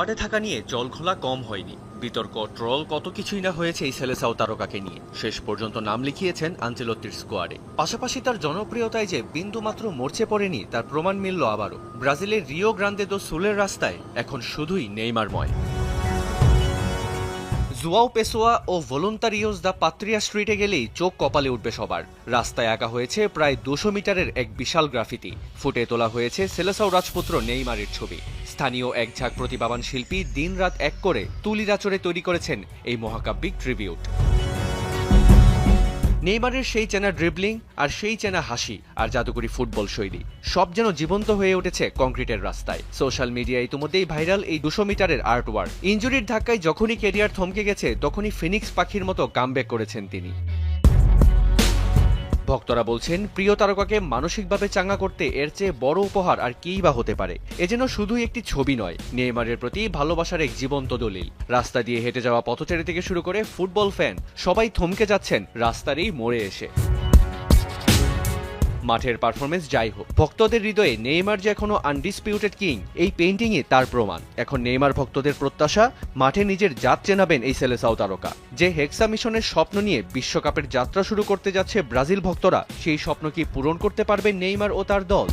মাঠে থাকা নিয়ে জলঘোলা কম হয়নি। বিতর্ক, ট্রল, কত কিছুই না হয়েছে এই সেলেসাও তারকাকে নিয়ে। শেষ পর্যন্ত নাম লিখিয়েছেন আনচেলত্তির স্কোয়াডে। পাশাপাশি তার জনপ্রিয়তায় যে বিন্দুমাত্র মরচে পড়েনি তার প্রমাণ মিলল আবারও। ব্রাজিলের রিও গ্রান্দে দো সুলের রাস্তায় এখন শুধুই নেইমারময়। জুয়াও পেসোয়া ও ভলুন্তারিওস দা পাত্রিয়া স্ট্রিটে গেলেই চোখ কপালে উঠবে সবার। রাস্তায় আঁকা হয়েছে প্রায় 200 মিটারের এক বিশাল গ্রাফিতি। ফুটে তোলা হয়েছে সেলেসাও রাজপুত্র নেইমারের ছবি। স্থানীয় এক ঝাঁক প্রতিভাবান শিল্পী দিনরাত এক করে তুলির আঁচড়ে তৈরি করেছেন এই মহাকাব্যিক ট্রিবিউট। নেইমারের সেই চেনা ড্রিবলিং আর সেই চেনা হাসি আর জাদুকরি ফুটবল শৈলী সব যেন জীবন্ত হয়ে উঠেছে কংক্রিটের রাস্তায়। সোশ্যাল মিডিয়ায় ইতিমধ্যেই ভাইরাল এই 200 মিটারের আর্টওয়ার্ক। ইনজুরির ধাক্কায় যখনই ক্যারিয়ার থমকে গেছে তখনই ফিনিক্স পাখির মতো কামব্যাক করেছেন তিনি। ভক্তরা বলছেন, প্রিয় তারকাকে মানসিকভাবে চাঙ্গা করতে এর চেয়ে বড় উপহার আর কিই বা হতে পারে। এ যেন শুধুই একটি ছবি নয়, নেইমারের প্রতি ভালোবাসার এক জীবন্ত দলিল। রাস্তা দিয়ে হেঁটে যাওয়া পথচারী থেকে শুরু করে ফুটবল ফ্যান সবাই থমকে যাচ্ছেন রাস্তার এই মোড়ে এসে। মাঠের পারফরমেন্স যাই হোক, ভক্তদের হৃদয়ে নেইমার যে এখনো আনডিসপিউটেড কিং, এই পেইন্টিংই তার প্রমাণ। এখন নেইমার ভক্তদের প্রত্যাশা, মাঠে নিজের জাত চেনাবেন এই সেলেসাও তারকা। যে হেক্সা মিশনের স্বপ্ন নিয়ে বিশ্বকাপের যাত্রা শুরু করতে যাচ্ছে ব্রাজিল ভক্তরা, সেই স্বপ্ন কি পূরণ করতে পারবেন নেইমার ও তার দল?